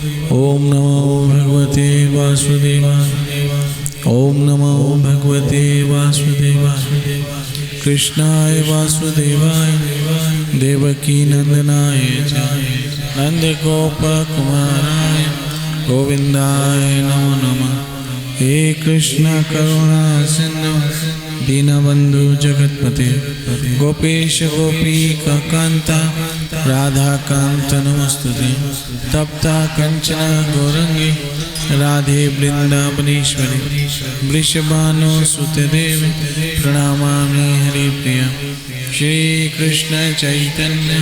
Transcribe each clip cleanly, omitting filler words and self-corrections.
ओम नमो भगवते वासुदेवाय। ओम नमो भगवते वासुदेवाय। कृष्णाय वासुदेवाय देवकी नंदनाय च नंदगोपकुमाराय गोविंदाय नमो नमः। हे कृष्ण करुणा सिंधु दीनबंधु जगतपते गोपेश गोपीका कांता राधा कांत नमस्तुते। तप्ता कंचन गौरंगी राधे वृंदावनेश्वरी वृषभानुसुते देवी प्रणमामि हरिप्रिया। श्री कृष्ण चैतन्य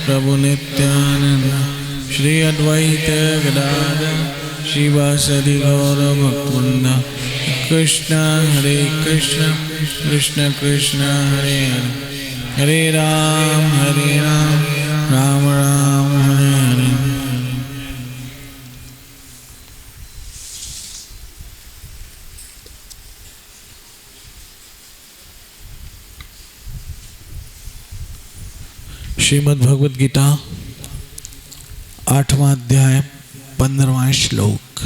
प्रभु नित्यानंद श्री अद्वैत गदाधर शिवासदि गौर भक्तवृंद। कृष्ण हरे कृष्ण कृष्ण कृष्ण हरे हरे हरे राम राम राम हरे हरे। श्रीमद् भगवद गीता 8वां अध्याय 15वां श्लोक।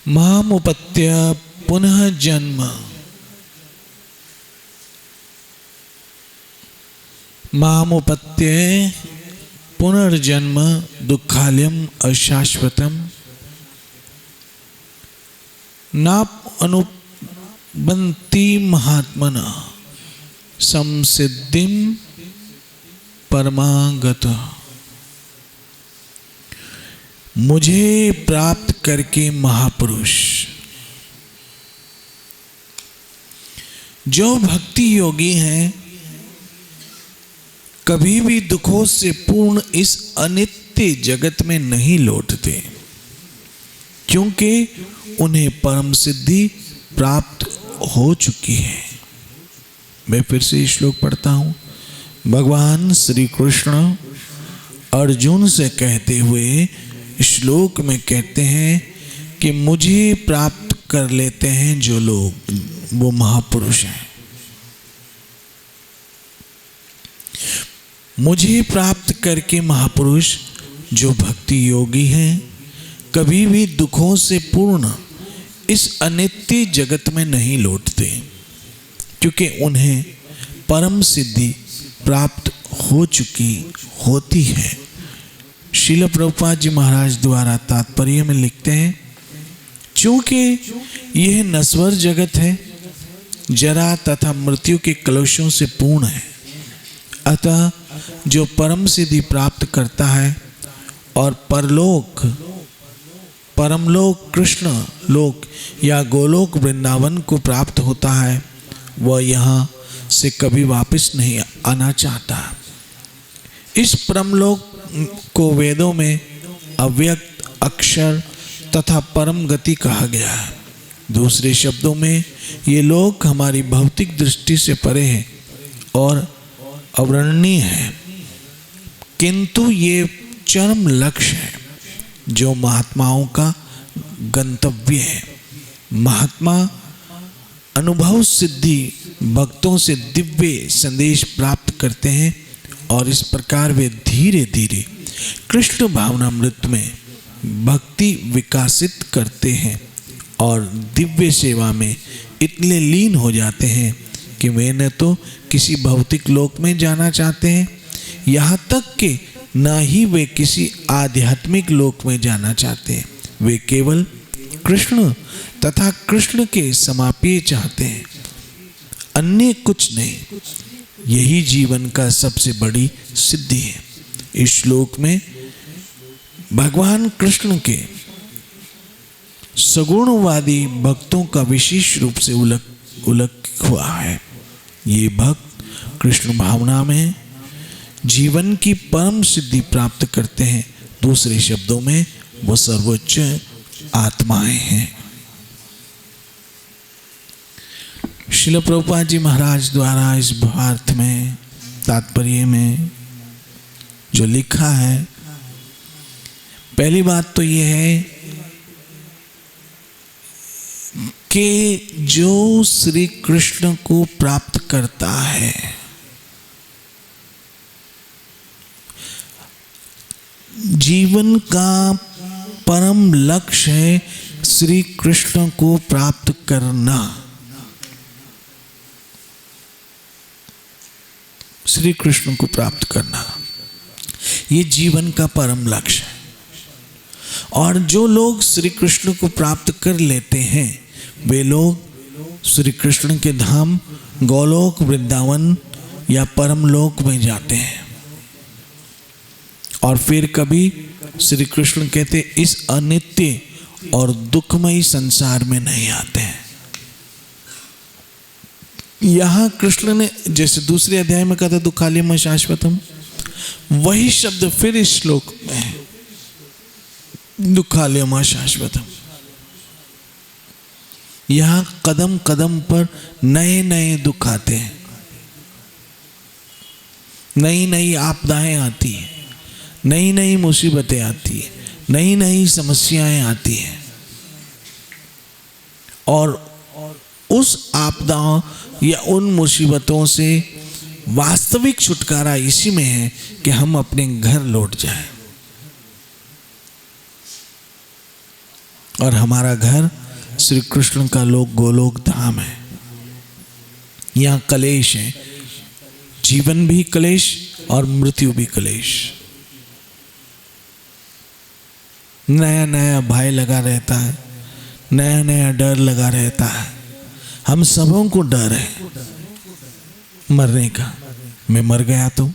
मामुपत्य पुनः जन्म मामुपत्य पुनर्जन्म दुःखालयम अशाश्वतम नापनुबन्ति महात्मना संसिद्धिं परमागतः। मुझे प्राप्त करके महापुरुष जो भक्ति योगी हैं कभी भी दुखों से पूर्ण इस अनित्य जगत में नहीं लौटते, क्योंकि उन्हें परम सिद्धि प्राप्त हो चुकी है। मैं फिर से श्लोक पढ़ता हूं। भगवान श्री कृष्ण अर्जुन से कहते हुए श्लोक में कहते हैं कि मुझे प्राप्त कर लेते हैं जो लोग, वो महापुरुष हैं। मुझे प्राप्त करके महापुरुष जो भक्ति योगी हैं कभी भी दुखों से पूर्ण इस अनित्य जगत में नहीं लौटते, क्योंकि उन्हें परम सिद्धि प्राप्त हो चुकी होती है। श्रील प्रभुपाद जी महाराज द्वारा तात्पर्य में लिखते हैं, चूंकि यह नश्वर जगत है, जरा तथा मृत्यु के कलुषों से पूर्ण है, अतः जो परम सिद्धि प्राप्त करता है और परमलोक कृष्ण लोक या गोलोक वृंदावन को प्राप्त होता है, वह यहाँ से कभी वापस नहीं आना चाहता। इस परमलोक को वेदों में अव्यक्त अक्षर तथा परम गति कहा गया है। दूसरे शब्दों में ये लोक हमारी भौतिक दृष्टि से परे है और अवर्णनीय है, किंतु ये चरम लक्ष्य है जो महात्माओं का गंतव्य है। महात्मा अनुभव सिद्धि भक्तों से दिव्य संदेश प्राप्त करते हैं और इस प्रकार वे धीरे धीरे कृष्ण भावनामृत में भक्ति विकसित करते हैं और दिव्य सेवा में इतने लीन हो जाते हैं कि वे न तो किसी भौतिक लोक में जाना चाहते हैं, यहाँ तक कि न ही वे किसी आध्यात्मिक लोक में जाना चाहते हैं। वे केवल कृष्ण तथा कृष्ण के समाप्य चाहते हैं, अन्य कुछ नहीं। यही जीवन का सबसे बड़ी सिद्धि है। इस श्लोक में भगवान कृष्ण के सगुणवादी भक्तों का विशेष रूप से उल्लेख हुआ है। ये भक्त कृष्ण भावना में जीवन की परम सिद्धि प्राप्त करते हैं। दूसरे शब्दों में वो सर्वोच्च आत्माएं हैं। श्रील प्रभुपाद जी महाराज द्वारा इस भावार्थ में तात्पर्य में जो लिखा है, पहली बात तो ये है कि जो श्री कृष्ण को प्राप्त करता है जीवन का परम लक्ष्य है श्री कृष्ण को प्राप्त करना। श्री कृष्ण को प्राप्त करना ये जीवन का परम लक्ष्य है। और जो लोग श्री कृष्ण को प्राप्त कर लेते हैं वे लोग श्री कृष्ण के धाम गोलोक वृंदावन या परम लोक में जाते हैं। और फिर कभी श्री कृष्ण कहते इस अनित्य और दुखमयी संसार में नहीं आते हैं। यहां कृष्ण ने जैसे दूसरे अध्याय में कहा था दुखालयम शाश्वतम, वही शब्द फिर इस श्लोक में है, दुखालयम शाश्वतम। यहां कदम कदम पर नए नए दुख आते हैं, नई नई आपदाएं आती हैं, नई नई मुसीबतें आती हैं, नई नई समस्याएं आती हैं। और उस आपदाओं या उन मुसीबतों से वास्तविक छुटकारा इसी में है कि हम अपने घर लौट जाएं। और हमारा घर श्री कृष्ण का लोक गोलोक धाम है। यहां कलेश है, जीवन भी कलेश और मृत्यु भी कलेश। नया नया भय लगा रहता है, नया नया डर लगा रहता है। हम सबों को डर है मरने का। मैं मर गया तो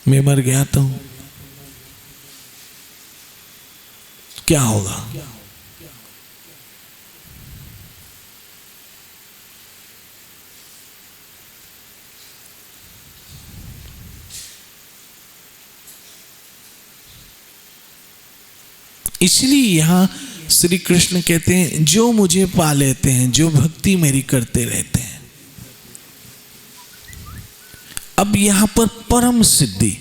मैं मर गया तो क्या होगा? इसलिए यहां श्री कृष्ण कहते हैं जो मुझे पा लेते हैं, जो भक्ति मेरी करते रहते हैं। अब यहां पर परम सिद्धि,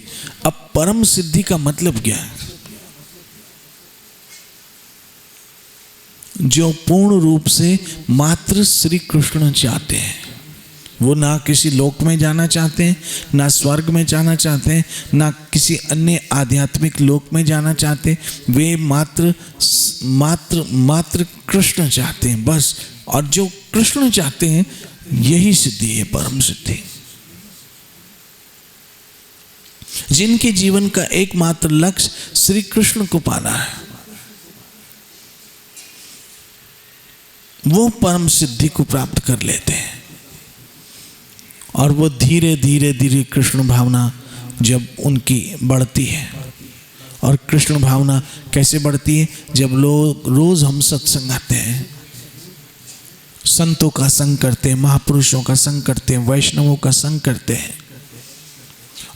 अब परम सिद्धि का मतलब क्या है? जो पूर्ण रूप से मात्र श्री कृष्ण चाहते हैं, वो ना किसी लोक में जाना चाहते हैं, ना स्वर्ग में जाना चाहते हैं, ना किसी अन्य आध्यात्मिक लोक में जाना चाहते हैं। वे मात्र मात्र मात्र कृष्ण चाहते हैं बस। और जो कृष्ण चाहते हैं यही सिद्धि है, परम सिद्धि। जिनके जीवन का एकमात्र लक्ष्य श्री कृष्ण को पाना है, वो परम सिद्धि को प्राप्त कर लेते हैं। और वो धीरे धीरे धीरे कृष्ण भावना जब उनकी बढ़ती है, और कृष्ण भावना कैसे बढ़ती है? जब लोग रोज हम सत्संग आते हैं, संतों का संग करते हैं, महापुरुषों का संग करते हैं, वैष्णवों का संग करते हैं,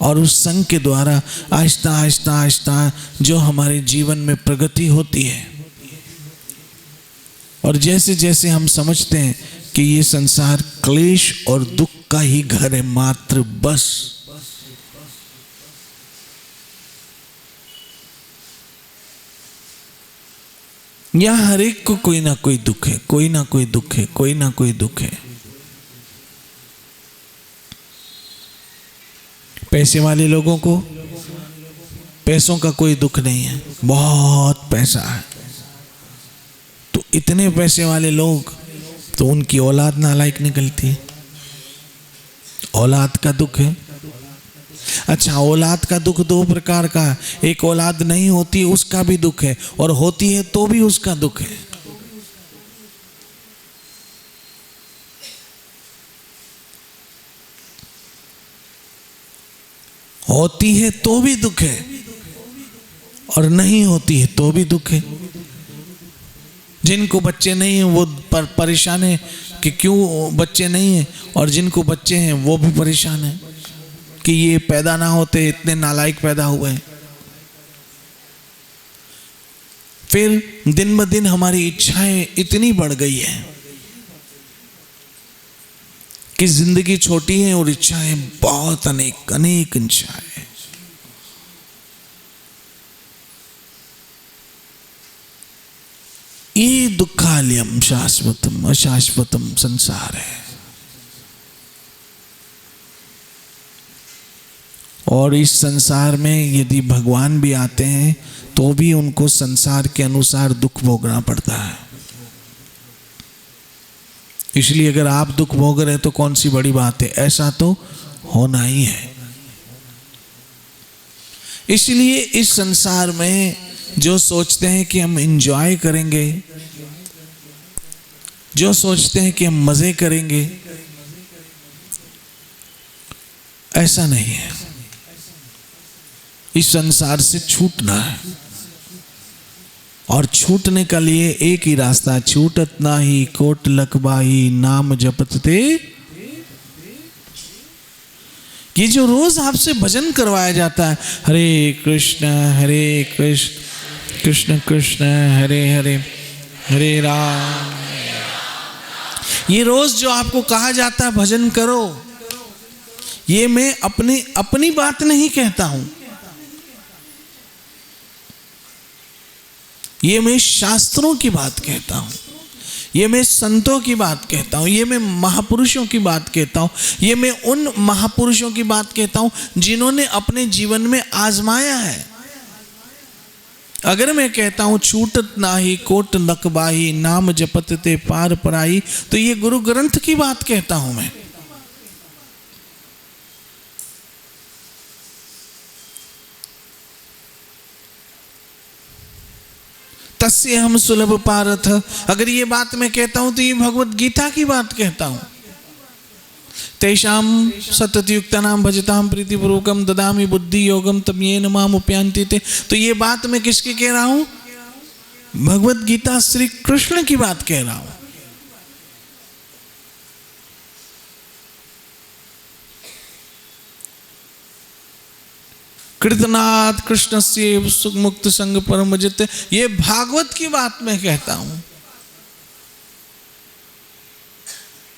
और उस संग के द्वारा आहिस्ता आहिस्ता आहिस्ता जो हमारे जीवन में प्रगति होती है, और जैसे जैसे हम समझते हैं कि ये संसार क्लेश और दुख का ही घर है मात्र बस, यहां हर एक को कोई ना कोई दुख है, कोई ना कोई दुख है, कोई ना कोई दुख है। पैसे वाले लोगों को पैसों का कोई दुख नहीं है, बहुत पैसा है तो इतने पैसे वाले लोग तो उनकी औलाद नालायक निकलती है, औलाद का दुख है। अच्छा, औलाद का दुख दो प्रकार का है, एक औलाद नहीं होती उसका भी दुख है, और होती है तो भी उसका दुख है। होती है तो भी दुख है, और नहीं होती है तो भी दुख है। जिनको बच्चे नहीं हैं वो परेशान है कि क्यों बच्चे नहीं हैं, और जिनको बच्चे हैं वो भी परेशान है कि ये पैदा ना होते, इतने नालायक पैदा हुए हैं। फिर दिन ब दिन हमारी इच्छाएं इतनी बढ़ गई हैं कि जिंदगी छोटी है और इच्छाएं बहुत अनेक अनेक इच्छाएं। ये दुखालयम शाश्वतम अशाश्वतम संसार है। और इस संसार में यदि भगवान भी आते हैं तो भी उनको संसार के अनुसार दुख भोगना पड़ता है। इसलिए अगर आप दुख भोग रहे तो कौन सी बड़ी बात है, ऐसा तो होना ही है। इसलिए इस संसार में जो सोचते हैं कि हम एंजॉय करेंगे, जो सोचते हैं कि हम मजे करेंगे, ऐसा नहीं है। इस संसार से छूटना है और छूटने का लिए एक ही रास्ता, छूटत नाही कोट लखबाही नाम जपत ते। ये जो रोज आपसे भजन करवाया जाता है, हरे कृष्ण कृष्ण कृष्ण हरे हरे हरे राम, ये रोज जो आपको कहा जाता है भजन करो, ये मैं अपनी बात नहीं कहता हूं, ये मैं शास्त्रों की बात कहता हूं, ये मैं संतों की बात कहता हूं, ये मैं महापुरुषों की बात कहता हूं, ये मैं उन महापुरुषों की बात कहता हूं जिन्होंने अपने जीवन में आजमाया है। अगर मैं कहता हूं छूटत नाही कोट लखबाही नाम जपत ते पार पराई, तो ये गुरु ग्रंथ की बात कहता हूं मैं। तस्य हम सुलभ पारथ, अगर ये बात मैं कहता हूं तो ये भगवत गीता की बात कहता हूं। तेषाम सततयुक्तानां भजतां प्रीतिपूर्वकं ददामि बुद्धि योगम तम येन माम उपयान्ति ते, तो ये बात मैं किसकी कह रहा हूं? भगवत गीता श्री कृष्ण की बात कह रहा हूं। कृतनाथ कृष्ण से सुख मुक्त संग परम जित, ये भागवत की बात मैं कहता हूं।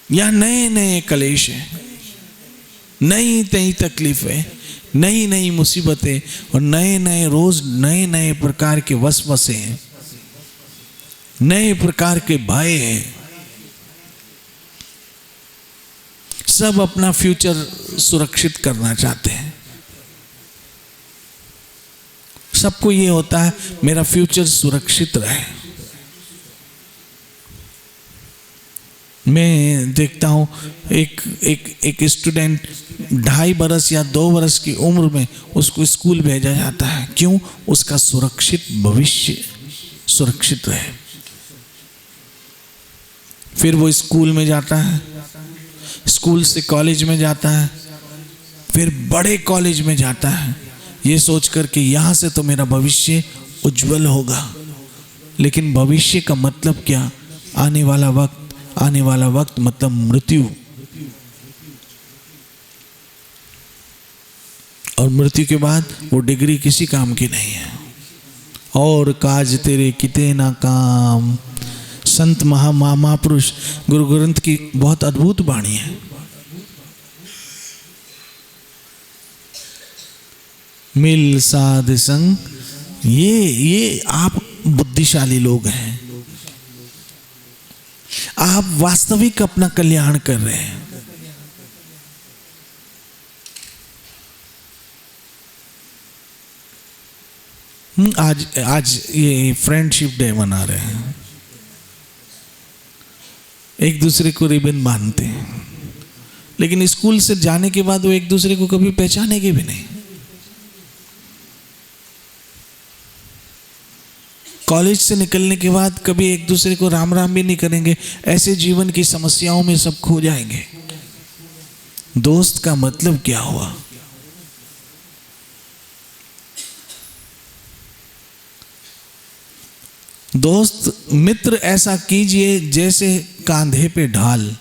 या नए नए कलेश है, नई नई तकलीफें, नई नई मुसीबतें और नए नए रोज नए नए प्रकार के वसवसे हैं, नए प्रकार के भय हैं। सब अपना फ्यूचर सुरक्षित करना चाहते हैं। सबको ये होता है मेरा फ्यूचर सुरक्षित रहे। मैं देखता हूँ एक स्टूडेंट 2.5 बरस या 2 बरस की उम्र में उसको स्कूल भेजा जाता है। क्यों? उसका सुरक्षित भविष्य सुरक्षित रहे। फिर वो स्कूल में जाता है, स्कूल से कॉलेज में जाता है, फिर बड़े कॉलेज में जाता है, ये सोच कर कि यहाँ से तो मेरा भविष्य उज्जवल होगा। लेकिन भविष्य का मतलब क्या? आने वाला वक्त मतलब मृत्यु। और मृत्यु के बाद वो डिग्री किसी काम की नहीं है। और काज तेरे किते ना काम, संत महापुरुष गुरु ग्रंथ की बहुत अद्भुत वाणी है। मिल साध संग, ये आप बुद्धिशाली लोग हैं, आप वास्तविक अपना कल्याण कर रहे हैं। आज ये फ्रेंडशिप डे मना रहे हैं, एक दूसरे को रिबन बांधते हैं, लेकिन स्कूल से जाने के बाद वो एक दूसरे को कभी पहचानेंगे भी नहीं। कॉलेज से निकलने के बाद कभी एक दूसरे को राम राम भी नहीं करेंगे। ऐसे जीवन की समस्याओं में सब खो जाएंगे। दोस्त का मतलब क्या हुआ? दोस्त मित्र ऐसा कीजिए जैसे कांधे पे ढाल।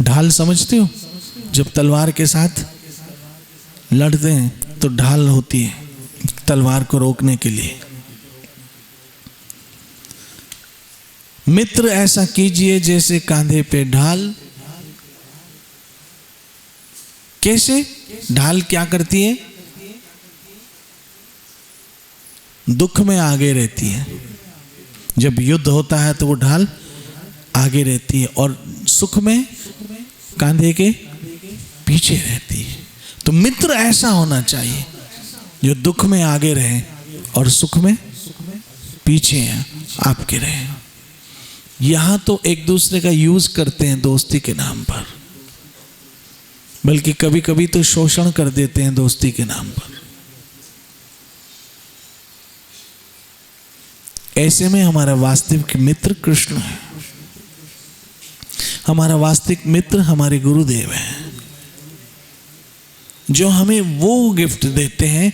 ढाल समझते हो? जब तलवार के साथ लड़ते हैं तो ढाल होती है तलवार को रोकने के लिए। मित्र ऐसा कीजिए जैसे कांधे पे ढाल। कैसे? ढाल क्या करती है? दुख में आगे रहती है। जब युद्ध होता है तो वो ढाल आगे रहती है और सुख में कांधे के पीछे रहती है। तो मित्र ऐसा होना चाहिए जो दुख में आगे रहे और सुख में पीछे आपके रहे। यहां तो एक दूसरे का यूज करते हैं दोस्ती के नाम पर, बल्कि कभी कभी तो शोषण कर देते हैं दोस्ती के नाम पर। ऐसे में हमारा वास्तविक मित्र कृष्ण है। हमारा वास्तविक मित्र हमारे गुरुदेव हैं, जो हमें वो गिफ्ट देते हैं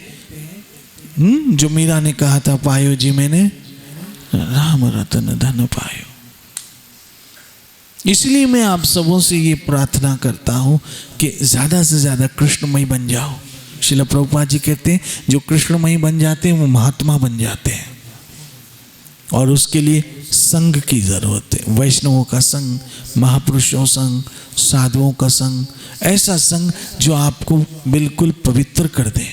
जो मीरा ने कहा था, पायो जी मैंने राम रतन धन पायो। इसलिए मैं आप सबों से ये प्रार्थना करता हूं कि ज्यादा से ज्यादा कृष्णमयी बन जाओ। श्रील प्रभुपाद जी कहते हैं जो कृष्णमयी बन जाते हैं वो महात्मा बन जाते हैं, और उसके लिए संघ की जरूरत है। वैष्णवों का संग, महापुरुषों संग, साधुओं का संग, ऐसा संग जो आपको बिल्कुल पवित्र कर दे,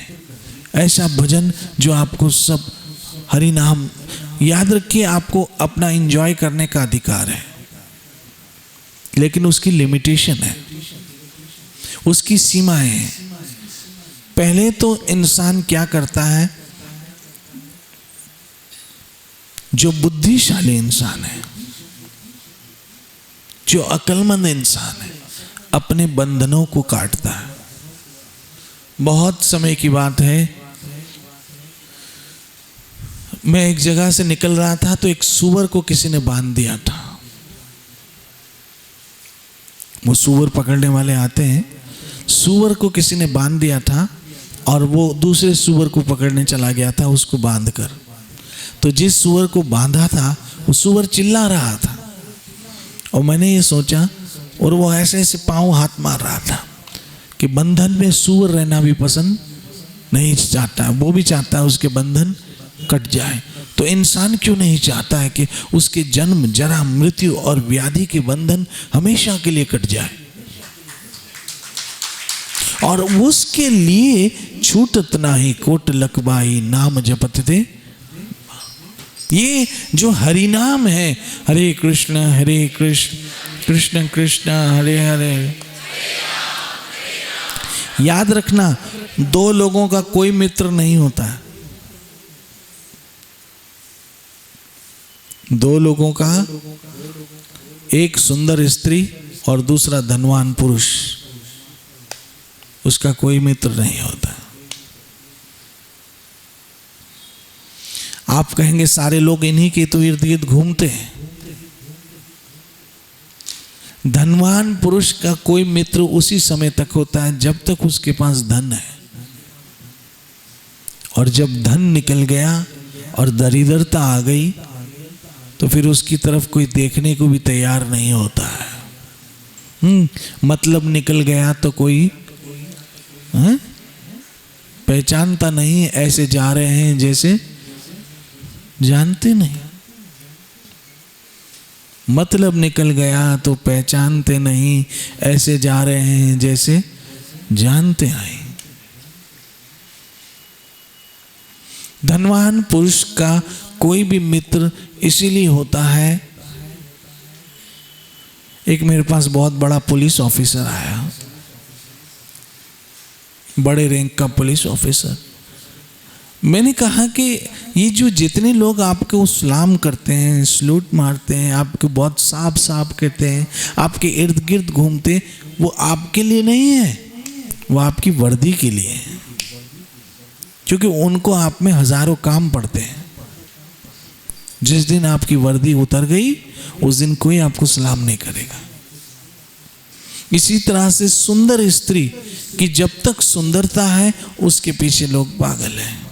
ऐसा भजन जो आपको सब हरि नाम। याद रखिए आपको अपना एंजॉय करने का अधिकार है, लेकिन उसकी लिमिटेशन है, उसकी सीमाएं हैं। पहले तो इंसान क्या करता है, जो बुद्धिशाली इंसान है, जो अक्लमंद इंसान है, अपने बंधनों को काटता है। बहुत समय की बात है, मैं एक जगह से निकल रहा था तो एक सूअर को किसी ने बांध दिया था। वो सूअर पकड़ने वाले आते हैं, सूअर को किसी ने बांध दिया था और वो दूसरे सूअर को पकड़ने चला गया था उसको बांध कर। तो जिस सूअर को बांधा था वो सूअर चिल्ला रहा था, और मैंने ये सोचा, और वो ऐसे ऐसे पांव हाथ मार रहा था कि बंधन में सूअर रहना भी पसंद नहीं चाहता, वो भी चाहता है उसके बंधन कट जाए। तो इंसान क्यों नहीं चाहता है कि उसके जन्म, जरा, मृत्यु और व्याधि के बंधन हमेशा के लिए कट जाए, और उसके लिए छूटत नाही कोट लकबाई नाम जपत दे। ये जो हरि नाम है, हरे कृष्ण कृष्ण कृष्ण हरे हरे। याद रखना, दो लोगों का कोई मित्र नहीं होता है। दो लोगों का, एक सुंदर स्त्री और दूसरा धनवान पुरुष, उसका कोई मित्र नहीं होता। आप कहेंगे सारे लोग इन्हीं के तो इर्द गिर्द घूमते हैं। धनवान पुरुष का कोई मित्र उसी समय तक होता है जब तक उसके पास धन है, और जब धन निकल गया और दरिद्रता आ गई तो फिर उसकी तरफ कोई देखने को भी तैयार नहीं होता है। मतलब निकल गया तो कोई पहचानता नहीं, ऐसे जा रहे हैं जैसे जानते नहीं। मतलब निकल गया तो पहचानते नहीं, ऐसे जा रहे हैं जैसे जानते आए। धनवान पुरुष का कोई भी मित्र इसीलिए होता है। एक मेरे पास बहुत बड़ा पुलिस ऑफिसर आया, बड़े रैंक का पुलिस ऑफिसर। मैंने कहा कि ये जो जितने लोग आपको सलाम करते हैं, सलूट मारते हैं, आपको बहुत साफ साफ कहते हैं, आपके इर्द गिर्द घूमते, वो आपके लिए नहीं है, वो आपकी वर्दी के लिए है, क्योंकि उनको आप में हजारों काम पड़ते हैं। जिस दिन आपकी वर्दी उतर गई उस दिन कोई आपको सलाम नहीं करेगा। इसी तरह से सुंदर स्त्री की जब तक सुंदरता है उसके पीछे लोग पागल हैं।